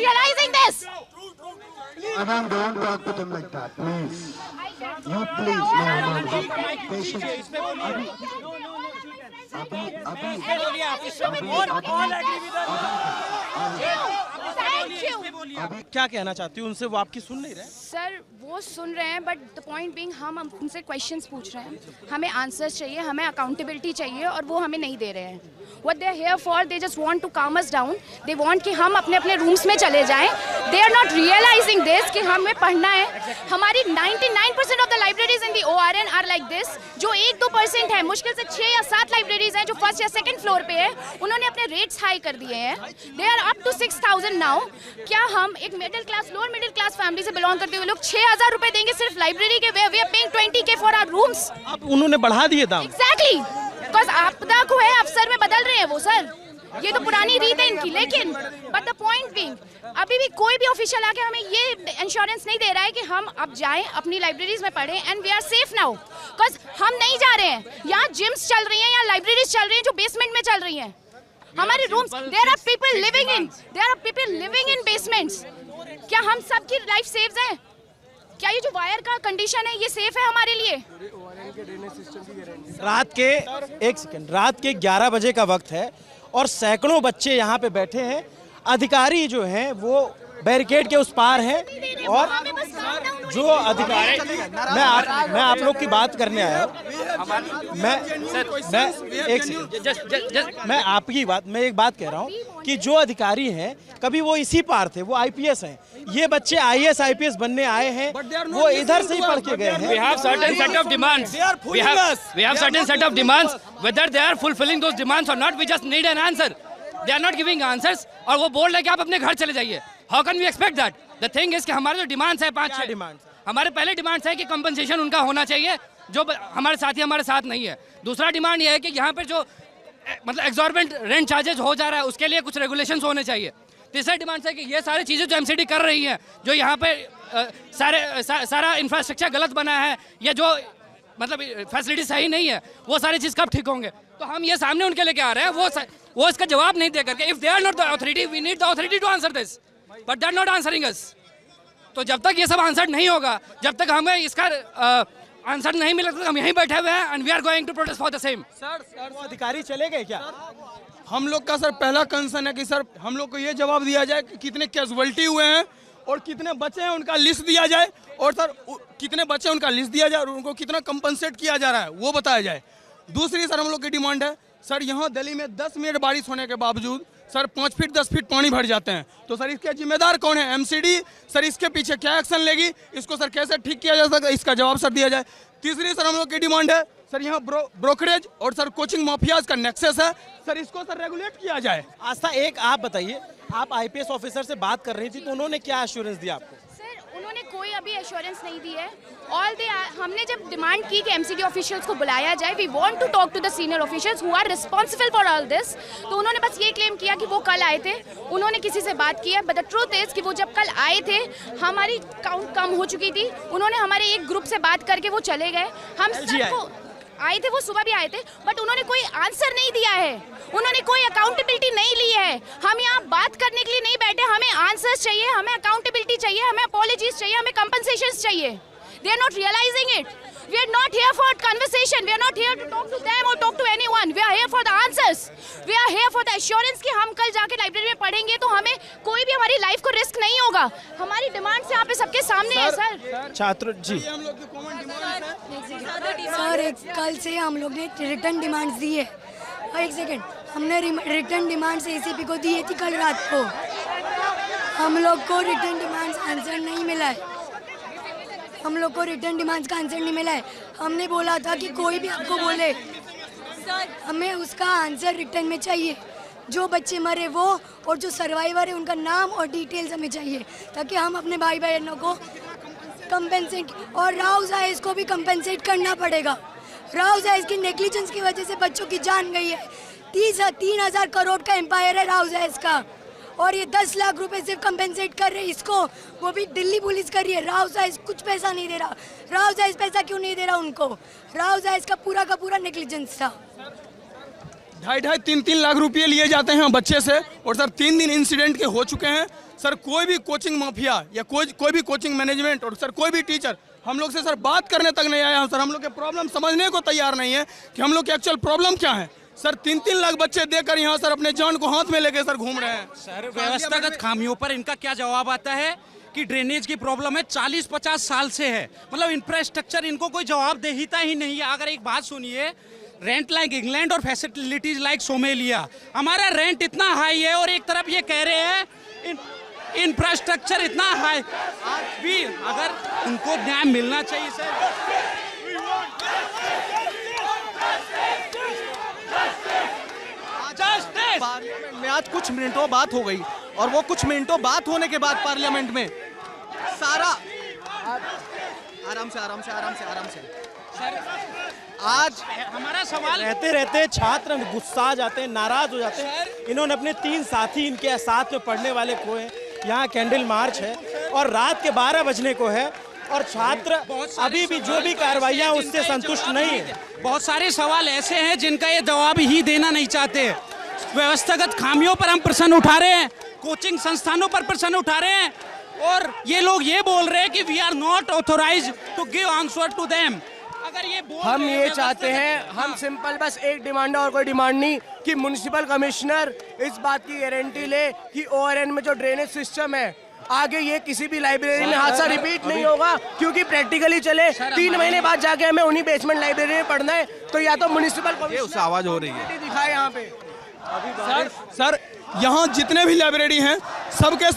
realizing this? Madam, don't talk to them like that, please. You please, no. Patience. Thank you. क्या कहना चाहती हूँ उनसे, वो आपकी सुन नहीं रहे? सर वो सुन रहे हैं, बट द पॉइंट बीइंग हम उनसे क्वेश्चंस पूछ रहे हैं, हमें आंसर्स चाहिए, हमें अकाउंटेबिलिटी चाहिए, और वो हमें नहीं दे रहे हैं. What they are here for, they just want to calm us down. They want कि हम अपने अपने रूम्स में चले जाएं. They are not realizing this कि हमें पढ़ना है. हमारी 99% of the libraries in the ORN are like this. जो 1-2% है, मुश्किल से 6 या 7 लाइब्रेरीज हैं जो फर्स्ट या सेकंड फ्लोर पे है, उन्होंने अपने रेट्स हाई कर दिए हैं. They are up to 6,000 now. क्या हम एक middle class, lower middle class family से बिलोंग करते हुए लोग 6,000 रुपए देंगे सिर्फ लाइब्रेरी के? We are paying 20K for our rooms. अब उन्होंने बढ़ा दिए दाम. Exactly. Because आपदा को है, अफसर में बदल रहे हैं वो सर. ये तो पुरानी रीत है इनकी. लेकिन बट द पॉइंट बीइंग, अभी भी कोई भी ऑफिशियल आके हमें ये इंश्योरेंस नहीं दे रहा है कि हम अब जाएं अपनी लाइब्रेरीज में पढ़ें and we are safe now. Because हम नहीं जा रहे हैं. यहाँ जिम्स चल रही हैं, यहाँ लाइब्रेरीज चल रही हैं जो बेसमेंट में चल रही हैं. हमारे rooms, there are people living in basements. क्या हम सबकी लाइफ सेफ है? क्या ये जो वायर का कंडीशन है ये सेफ है हमारे लिए? रात के 11 बजे का वक्त है और सैकड़ों बच्चे यहाँ पे बैठे हैं. अधिकारी जो हैं वो बैरिकेड के उस पार हैं, और जो अधिकारी, मैं आप लोग की बात करने आया हूँ. मैं एक बात कह रहा हूँ कि जो अधिकारी हैं कभी वो इसी पार थे, वो IPS हैं. ये बच्चे IAS IPS बनने आए हैं, वो इधर से ही पढ़ के गए हैं. We have certain set of demands. We have certain set of demands. Whether they are fulfilling those demands or not, we just need an answer. They are not giving answers. और वो बोल रहे हैं कि आप अपने घर चले जाइए. How can we expect that? The thing is कि हमारे जो डिमांड्स है 5-6 डिमांड्स, हमारे पहले डिमांड्स है कि कंपनसेशन उनका होना चाहिए जो हमारे साथी हमारे साथ नहीं है. दूसरा डिमांड ये है कि यहाँ पर जो मतलब एग्जॉर्बिटेंट रेंट चार्जेस हो जा रहा है उसके लिए कुछ रेगुलेशंस होने चाहिए. तीसरा डिमांड है कि ये सारी चीज़ें जो MCD कर रही हैं, जो यहाँ पे सारा इंफ्रास्ट्रक्चर गलत बना है या जो मतलब फैसिलिटी सही नहीं है, वो सारी चीज़ कब ठीक होंगे? तो हम ये सामने उनके लेके आ रहे हैं, वो इसका जवाब नहीं दे करके. If they are not the authority, we need the authority to answer this, but they are not answering us. तो जब तक ये सब आंसर नहीं होगा, जब तक हमें इसका आंसर नहीं मिला, तो हम यहीं बैठे हुए हैं and we are going to protest for the same. Sir वो अधिकारी चले गए क्या? हम लोग का सर पहला कंसर्न है कि सर हम लोग को ये जवाब दिया जाए कि कितने कैजुअलिटी हुए हैं और कितने बचे हैं, उनका लिस्ट दिया जाए. और सर कितने बचे हैं उनका लिस्ट दिया जाए और उनको कितना कंपनसेट किया जा रहा है वो बताया जाए. दूसरी सर हम लोग की डिमांड है, सर यहाँ दिल्ली में 10 मिनट बारिश होने के बावजूद सर 5 फीट 10 फीट पानी भर जाते हैं. तो सर इसके जिम्मेदार कौन है? MCD. सर इसके पीछे क्या एक्शन लेगी? इसको सर कैसे ठीक किया जा सकता है, इसका जवाब सर दिया जाए. तीसरी सर हम लोग की डिमांड है, सर यहाँ ब्रोकरेज और सर कोचिंग माफियाज का नेक्सस है, सर इसको सर रेगुलेट किया जाए. आस्था, एक आप बताइए, आप IPS ऑफिसर से बात कर रही थी तो उन्होंने क्या एश्योरेंस दिया आपको? सर उन्होंने कोई अभी एश्योरेंस नहीं दी है. हमने जब डिमांड की कि MCD ऑफिशियल्स को बुलाया जाए, we want to talk to the senior officials who are responsible for all this, तो उन्होंने बस ये क्लेम किया कि वो कल आए थे, उन्होंने किसी से बात की है. बट द ट्रूथ इज कि वो जब कल आए थे हमारी काउंट कम हो चुकी थी, उन्होंने हमारे एक ग्रुप से बात करके वो चले गए. हम सबको आए थे, वो सुबह भी आए थे, बट उन्होंने कोई आंसर नहीं दिया है, उन्होंने कोई अकाउंटेबिलिटी नहीं ली है. हम यहाँ बात करने के लिए नहीं बैठे, हमें आंसर्स चाहिए, हमें अकाउंटेबिलिटी चाहिए, हमें अपॉलॉजीज चाहिए, हमें कंपनसेशंस चाहिए. They are not realizing it. We are not here for conversation. We are not here to talk to them or talk to anyone. We are here for the answers. We are here for the assurance कि हम कल जाके library में पढ़ेंगे तो हमें कोई भी हमारी लाइफ को रिस्क नहीं होगा. हमारी डिमांड्स यहाँ पे सबके सामने है सर. छात्र जी, सर कल से हम लोग ने रिटर्न डिमांड्स दी है. एक सेकेंड, हमने रिटर्न डिमांड्स ACP को दी थी कल रात को. हम लोग को रिटर्न डिमांड्स आंसर नहीं मिला है. हम लोग को रिटर्न डिमांड्स का आंसर नहीं मिला है. हमने बोला था कि कोई भी आपको बोले, हमें उसका आंसर रिटर्न में चाहिए. जो बच्चे मरे वो और जो सर्वाइवर है उनका नाम और डिटेल्स हमें चाहिए, ताकि हम अपने भाई बहनों को कंपेंसेट, और राव जायज को भी कंपेंसेट करना पड़ेगा. राव जायज की नेग्लिजेंस की वजह से बच्चों की जान गई है. 3,000 करोड़ का एम्पायर है राव जायज का, और ये 10 लाख रुपए सिर्फ कंपेंसेट कर रहे हैं इसको, वो भी दिल्ली पुलिस कर रही है. राव जायज कुछ पैसा नहीं दे रहा. राव जायज पैसा क्यों नहीं दे रहा उनको? राव जायज का पूरा नेग्लिजेंस था. 2.5-3 लाख रुपये लिए जाते हैं बच्चे से, और सर 3 दिन इंसिडेंट के हो चुके हैं. सर कोई भी कोचिंग माफिया या कोई भी कोचिंग मैनेजमेंट और सर कोई भी टीचर हम लोग से सर बात करने तक नहीं आया। सर हम लोग के प्रॉब्लम समझने को तैयार नहीं है कि हम लोग की एक्चुअल प्रॉब्लम क्या है। सर 3-3 लाख बच्चे देकर यहाँ सर अपने जान को हाथ में लेके सर घूम रहे हैं। सर व्यवस्थागत खामियों पर इनका क्या जवाब आता है कि ड्रेनेज की प्रॉब्लम है 40-50 साल से है, मतलब इंफ्रास्ट्रक्चर इनको कोई जवाब देता ही नहीं है। अगर एक बात सुनिए, रेंट लाइक इंग्लैंड और फैसिलिटीज लाइक सोमेलिया, हमारा रेंट इतना हाई है और एक तरफ ये कह रहे हैं इंफ्रास्ट्रक्चर इतना हाई। आज भी अगर उनको न्याय मिलना चाहिए सर। पार्लियामेंट में आज कुछ मिनटों बात हो गई और वो कुछ मिनटों बात होने के बाद पार्लियामेंट में सारा आराम से सर आज हमारा सवाल रहते रहते छात्र गुस्सा आ जाते हैं, नाराज हो जाते हैं। इन्होंने अपने 3 साथी इनके साथ में पढ़ने वाले खोए। यहाँ कैंडल मार्च है और रात के 12 बजने को है और छात्र अभी भी जो भी कार्रवाइयाँ उससे संतुष्ट नहीं है। बहुत सारे सवाल ऐसे हैं जिनका ये जवाब ही देना नहीं चाहते। व्यवस्थागत खामियों पर हम प्रश्न उठा रहे हैं, कोचिंग संस्थानों पर प्रश्न उठा रहे हैं और ये लोग ये बोल रहे हैं कि we are not authorized to give answer to them. अगर ये हम ये चाहते हैं, हम सिंपल बस एक डिमांड है और कोई डिमांड नहीं, कि म्युनिसिपल कमिश्नर इस बात की गारंटी ले कि ओआरएन में जो ड्रेनेज सिस्टम है आगे ये किसी भी लाइब्रेरी में हादसा रिपीट नहीं होगा, क्योंकि प्रैक्टिकली चले 3 महीने बाद जाके हमें उन्हीं बेसमेंट लाइब्रेरी में पढ़ना है। तो या तो म्युनिसिपल कमिश्नर आवाज हो रही है दिखाए यहाँ पे। सर यहाँ जितने भी लाइब्रेरी हैं सबके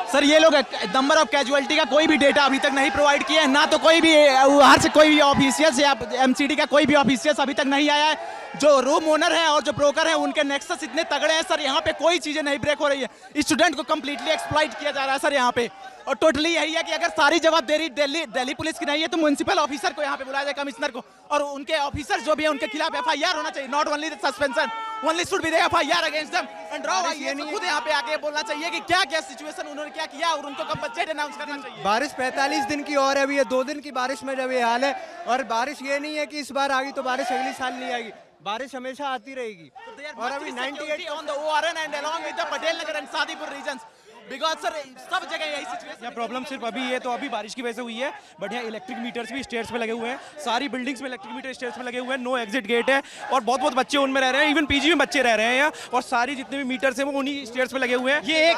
सर ये लोग नंबर ऑफ कैजुअलिटी का कोई भी डेटा अभी तक नहीं प्रोवाइड किया है, ना तो कोई भी बाहर से कोई भी ऑफिशियल्स या एमसीडी का कोई भी ऑफिशियल्स अभी तक नहीं आया है। जो रूम ओनर है और जो ब्रोकर है उनके नेक्सस इतने तगड़े हैं सर, यहाँ पे कोई चीजें नहीं ब्रेक हो रही है। स्टूडेंट को कंप्लीटली एक्सप्लॉइट किया जा रहा है सर यहाँ पे। और टोटली यही है कि अगर सारी जवाबदेही दिल्ली पुलिस की नहीं है तो म्युनिसिपल ऑफिसर को यहाँ पे बुलाया जाए, कमिश्नर को, और उनके ऑफिसर जो भी है उनके खिलाफ एफआईआर होना चाहिए। Not only suspension, only should be there FIR against them. And Rao खुद यहाँ पे आके बोलना चाहिए कि क्या क्या सिचुएशन उन्होंने क्या किया और उनको कंपनसेट अनाउंस करना चाहिए। बारिश 45 दिन की और है, अभी ये 2 दिन की बारिश में जब ये हाल है, और बारिश ये नहीं है कि इस बार आ गई तो बारिश अगली साल नहीं आएगी, बारिश हमेशा आती रहेगी। और अभी 98 on the ORN and along with the Patel Nagar and Sadipur regions, because sir सब जगह यही सिचुएशन। यहाँ प्रॉब्लम सिर्फ अभी ये तो अभी बारिश की वजह से हुई है, बट यहाँ इलेक्ट्रिक मीटर्स भी स्टेयर्स पे लगे हुए हैं। सारी बिल्डिंग्स में इलेक्ट्रिक मीटर स्टेयर्स पे लगे हुए हैं। नो एग्जिट गेट है और बहुत बच्चे उनमें रह रहे हैं। इवन पीजी में बच्चे रह रहे हैं यहाँ, और सारी जितने भी मीटर्स हैं वो उन्हीं स्टेयर्स पे लगे हुए हैं। ये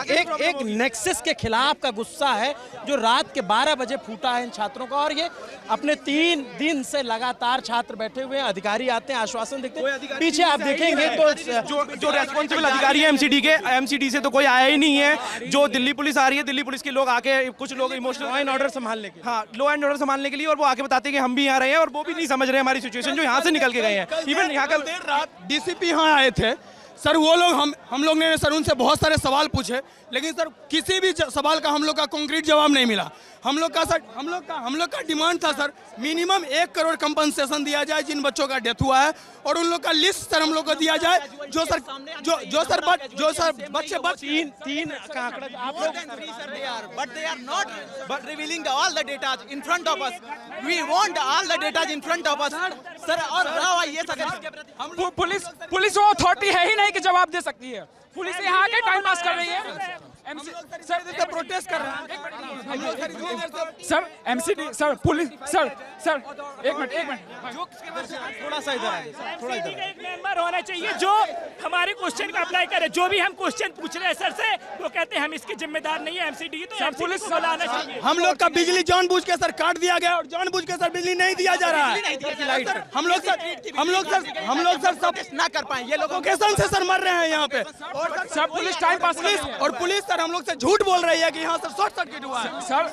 एक नेक्सस के खिलाफ का गुस्सा है जो रात के 12 बजे फूटा है इन छात्रों का। और ये अपने 3 दिन से लगातार छात्र बैठे हुए हैं। अधिकारी आते हैं, आश्वासन देते हैं, पीछे आप देखेंगे तो जो रेस्पॉन्सिबल अधिकारी है एमसीडी के, एमसीडी से तो कोई आया ही नहीं है। जो दिल्ली पुलिस आ रही है, दिल्ली पुलिस के लोग आके, कुछ लोग इमोशनल लॉ एंड ऑर्डर संभालने के, हाँ लॉ एंड ऑर्डर संभालने के लिए, और वो आके बताते हैं कि हम भी यहाँ रहे हैं, और वो भी नहीं समझ रहे हमारी सिचुएशन जो यहाँ से निकल के गए हैं। इवन यहाँ कल देर रात डीसीपी यहाँ आए थे सर, वो लोग हम लोग ने सर उनसे बहुत सारे सवाल पूछे, लेकिन सर किसी भी सवाल का हम लोग का कॉन्क्रीट जवाब नहीं मिला। हम लोग का डिमांड था सर, मिनिमम 1 करोड़ कंपनसेशन दिया जाए जिन बच्चों का डेथ हुआ है, और उन लोग का लिस्ट सर हम लोग को दिया जाए जो सर बच्चे 3 का आंकड़ा आप लोग, but they are not but revealing all the data in front of us. We want all the data in front of us, sir. और ये अगर पुलिस वो अथॉरिटी है ही नहीं कि जवाब दे सकती है। पुलिस यहाँ आके टाइम पास कर रही है। सर प्रोटेस्ट कर रहे हैं sir, MCD sir, police sir एक मिनट थोड़ा सा इधर आइए, थोड़ा इधर आइए। एक मेंबर होना चाहिए जो हमारे क्वेश्चन का अप्लाई करे। जो भी हम क्वेश्चन पूछ रहे हैं सर से, वो कहते हैं हम इसके जिम्मेदार नहीं है एमसीडी, तो पुलिस को बुलाना चाहिए। हम लोग का बिजली जानबूझ के सर काट दिया गया, और जानबूझ के सर बिजली नहीं दिया जा रहा है। हम लोग सब ना कर पाए, ये लोगों लोकेशन से सर मर रहे हैं यहाँ पे, और सब पुलिस टाइम पास और पुलिस सर हम लोग से झूठ बोल रही है कि यहाँ सर शॉर्ट सर्किट हुआ है। सर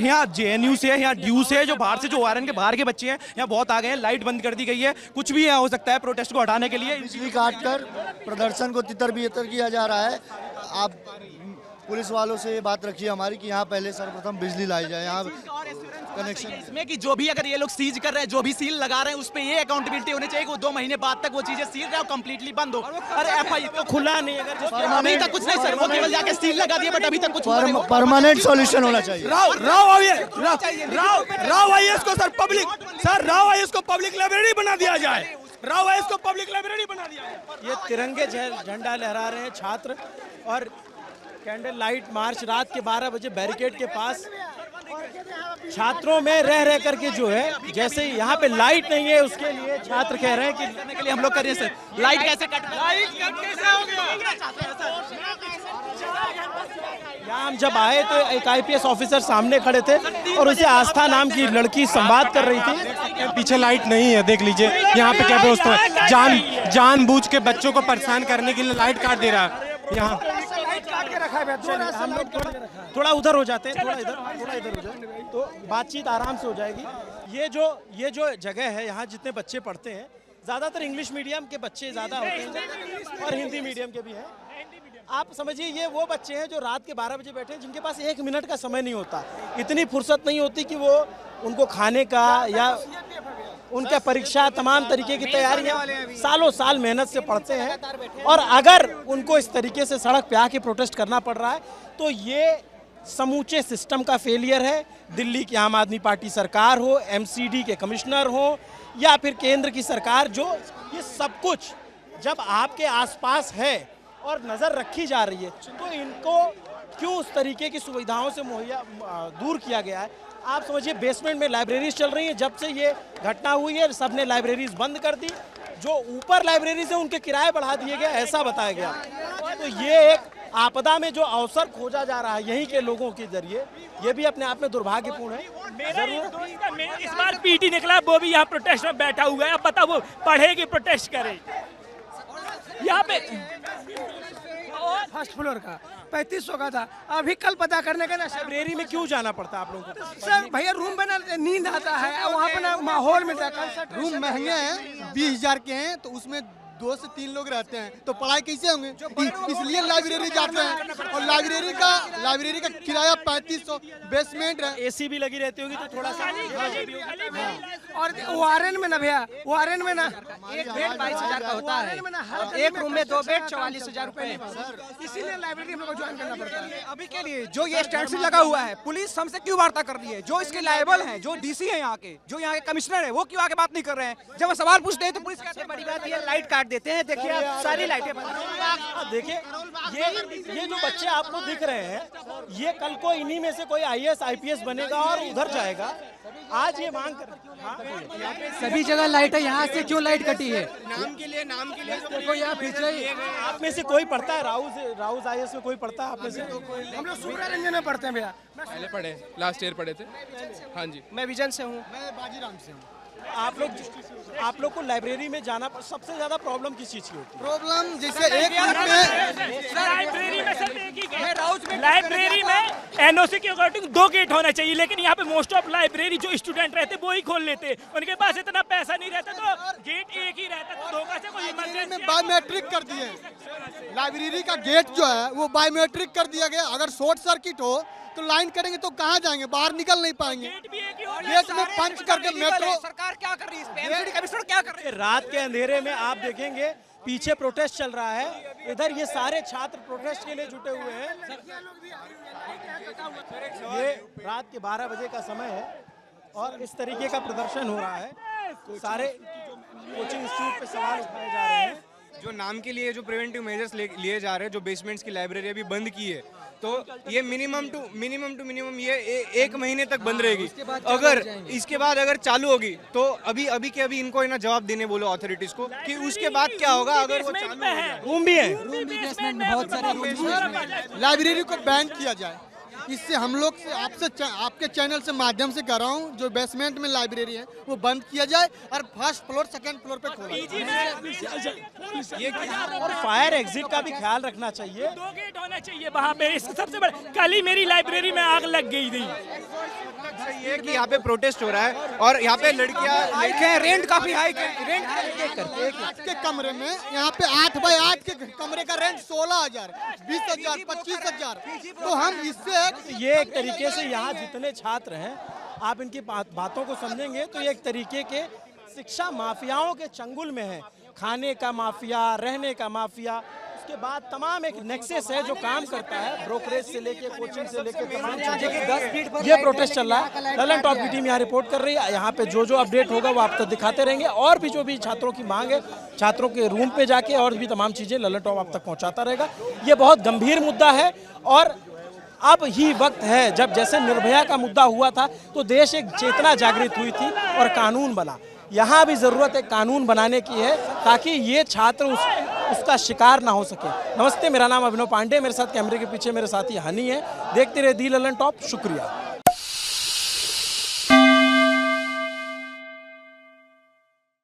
यहाँ जेएनयू से, यहाँ ड्यू से, जो बाहर से, जो ओआरएन के बाहर के बच्चे हैं यहाँ बहुत आ गए हैं। लाइट बंद कर दी गई है, कुछ भी यहाँ हो सकता है प्रोटेस्ट को हटाने के लिए। बिजली काटकर प्रदर्शन को तितर बितर किया जा रहा है। आप पुलिस वालों से ये बात रखिए हमारी कि यहाँ पहले सर्वप्रथम बिजली लाई जाए, यहाँ कनेक्शन इसमें कि जो भी अगर ये लोग सीज कर रहे हैं, जो भी सील लगा रहे हैं, उस पे ये अकाउंटेबिलिटी होनी चाहिए कि वो 2 महीने बाद तक वो चीजें सील रहे और कंप्लीटली बंद हो। अरे एफआई तो खुला नहीं, अगर अभी तक कुछ नहीं सर, वो केवल जाके सील लगा दिए, बट अभी तक कुछ परमानेंट सॉल्यूशन होना चाहिए। राव आईएएस को सर पब्लिक लाइब्रेरी बना दिया जाए। राव है, इसको पब्लिक लाइब्रेरी बना दिया है। ये तिरंगे झंडा लहरा रहे हैं छात्र और कैंडल लाइट मार्च रात के 12 बजे बैरिकेड के पास छात्रों में रह रह करके जो है, जैसे यहाँ पे लाइट नहीं है उसके लिए छात्र कह रहे हैं कि करने के लिए हम लोग कर रहे हैं सर। लाइट कैसे कट यहाँ हम जब आए तो एक IPS ऑफिसर सामने खड़े थे और उसे आस्था नाम की लड़की संवाद कर रही थी। पीछे लाइट नहीं है, देख लीजिए यहाँ पे क्या व्यवस्था है। जानबूझ के बच्चों को परेशान करने के लिए लाइट काट दे रहा है यहाँ। हम लोग थोड़ा उधर हो जाते हैं, थोड़ा इधर हो जाए तो बातचीत आराम से हो जाएगी। ये जो जगह है, यहाँ जितने बच्चे पढ़ते हैं ज़्यादातर इंग्लिश मीडियम के बच्चे ज़्यादा होते हैं और हिंदी मीडियम के भी हैं। आप समझिए ये वो बच्चे हैं जो रात के 12 बजे बैठे हैं, जिनके पास 1 मिनट का समय नहीं होता, इतनी फुर्सत नहीं होती कि वो उनको खाने का या उनका परीक्षा तमाम तरीके की तैयारियां सालों साल मेहनत से पढ़ते हैं। और अगर उनको इस तरीके से सड़क पे आके प्रोटेस्ट करना पड़ रहा है तो ये समूचे सिस्टम का फेलियर है। दिल्ली की आम आदमी पार्टी सरकार हो, MCD के कमिश्नर हो या फिर केंद्र की सरकार, जो ये सब कुछ जब आपके आसपास है और नज़र रखी जा रही है तो इनको क्यों उस तरीके की सुविधाओं से मुहैया दूर किया गया है। आप समझिए बेसमेंट में लाइब्रेरीज चल रही हैं, जब से ये घटना हुई है सब ने लाइब्रेरीज बंद कर दी, जो ऊपर लाइब्रेरीज है उनके किराए बढ़ा दिए गए, ऐसा बताया गया। तो ये एक आपदा में जो अवसर खोजा जा रहा है यहीं के लोगों के जरिए, ये भी अपने आप में दुर्भाग्यपूर्ण है। मेरा इस बार PT निकला, वो भी यहाँ प्रोटेस्ट में बैठा हुआ है। अब पता वो पढ़े कि प्रोटेस्ट करे। यहाँ पे फर्स्ट फ्लोर का 3500 का था, अभी कल पता करने का ना लाइब्रेरी में क्यों जाना पड़ता है आप लोगों को? सर भैया रूम में ना नींद आता है, वहाँ पे ना माहौल मिलता है। रूम महंगे हैं, 20,000 के हैं, तो उसमें 2 से 3 लोग रहते हैं, तो पढ़ाई कैसे होंगे? इसलिए लाइब्रेरी जाते हैं। और लाइब्रेरी का किराया 3500, बेसमेंट है, AC भी लगी रहती होगी तो थोड़ा सा। और वारन में ना भैया, वारन में ना एक बेड 22,000 का होता है, एक रूम में 2 बेड 44,000 रुपए। इसीलिए लाइब्रेरी में ज्वाइन करना पड़ता है। अभी के लिए जो ये स्टैंड लगा हुआ है, पुलिस हमसे क्यों वार्ता कर रही है? जो इसके लायबल हैं, जो DC है यहाँ के, जो यहाँ के कमिश्नर है, वो क्यों आके बात नहीं कर रहे हैं? जब हम सवाल पूछते हैं तो पुलिस कहते हैं बड़ी बात ये लाइट काट देते हैं। देखिए आप सारी लाइटें देखिए ये जो बच्चे आपको दिख रहे हैं, ये कल को इन्हीं में से कोई IAS IPS बनेगा और उधर जाएगा। आज ये मांग कर सभी जगह लाइट है, यहाँ से क्यों लाइट कटी है? नाम के लिए देखो यहाँ पीछे आप में से कोई पढ़ता है? राउज IAS में कोई पढ़ता है आप में से? हम लोग सूर्य रंजन में पढ़ते हैं भैया। पहले पढ़े, लास्ट ईयर पढ़े थे। हाँ जी, मैं विजन से हूँ। मैं बाजीराम से हूँ। आप लोग को लाइब्रेरी में जाना सबसे ज्यादा प्रॉब्लम किस चीज की होती है? प्रॉब्लम जैसे एक में लाइब्रेरी में सर एक ही लाइब्रेरी में NOC के अकॉर्डिंग 2 गेट होना चाहिए, लेकिन यहाँ पे मोस्ट ऑफ लाइब्रेरी जो स्टूडेंट रहते वो ही खोल लेते, उनके पास इतना पैसा नहीं रहता तो गेट एक ही रहता, तो धोखा से कोई इमरजेंसी बायोमेट्रिक कर दिए। लाइब्रेरी का गेट जो है वो बायोमेट्रिक कर दिया गया। अगर शॉर्ट सर्किट हो तो लाइन करेंगे तो कहाँ जाएंगे? बाहर निकल नहीं पाएंगे। गेट में पंच करके मेट्रो सरकार क्या कर रही है? MCD कमिश्नर क्या कर रही है? रात के अंधेरे में आप देखेंगे पीछे प्रोटेस्ट चल रहा है, इधर ये सारे छात्र प्रोटेस्ट के लिए जुटे हुए हैं। ये रात के 12 बजे का समय है और इस तरीके का प्रदर्शन हो रहा है। सारे कोचिंग इंस्टीट्यूट पे सवाल उठाए जा रहे हैं। जो नाम के लिए जो प्रिवेंटिव मेजर्स लिए जा रहे हैं, जो बेसमेंट्स की लाइब्रेरी अभी बंद की है, तो ये मिनिमम टू मिनिमम ये 1 महीने तक बंद रहेगी। अगर इसके बाद अगर चालू होगी तो अभी के अभी इनको ना जवाब देने बोलो अथॉरिटीज को कि उसके बाद क्या होगा अगर वो चालू हो गया। रूम भी है, बहुत सारे लाइब्रेरी को बैन किया जाए। इससे हम लोग से आपके चैनल से माध्यम से कह रहा हूँ, जो बेसमेंट में लाइब्रेरी है वो बंद किया जाए और फर्स्ट फ्लोर सेकंड फ्लोर पे खोला जाए। और फायर एग्जिट का भी ख्याल रखना चाहिए। 2 गेट होना चाहिए वहाँ पे। इससे सबसे बड़ा, कल ही मेरी लाइब्रेरी में आग लग गई थी। ये कि यहाँ पे प्रोटेस्ट हो रहा है और यहाँ पे लड़कियाँ रेंट काफी हाई रेंट के कमरे में यहाँ पे 8 बाय 8 के कमरे का रेंट 16,000, 20,000, 25,000। तो हम इससे ये एक तरीके से यहाँ जितने छात्र हैं, आप इनकी बातों को समझेंगे तो ये एक तरीके के शिक्षा माफियाओं के चंगुल में है। खाने का माफिया, रहने का माफिया, उसके बाद तमाम एक नेक्सस है जो काम करता है, ब्रोकरेज से लेके कोचिंग से लेके तमाम चीजें, ये प्रोटेस्ट चल रहा है। ललन टॉप की टीम यहाँ रिपोर्ट कर रही है। यहाँ पे जो जो अपडेट होगा वो आप तक दिखाते रहेंगे, और भी जो भी छात्रों की मांग है छात्रों के रूम पे जाके और भी तमाम चीजें ललन टॉप आप तक पहुंचाता रहेगा। ये बहुत गंभीर मुद्दा है और अब ही वक्त है, जब जैसे निर्भया का मुद्दा हुआ था तो देश एक चेतना जागृत हुई थी और कानून बना। यहाँ भी जरूरत है कानून बनाने की है ताकि ये छात्र उसका शिकार ना हो सके। नमस्ते, मेरा नाम अभिनव पांडे, मेरे साथ कैमरे के पीछे मेरे साथी हनी है। देखते रहे दी ललन टॉप। शुक्रिया।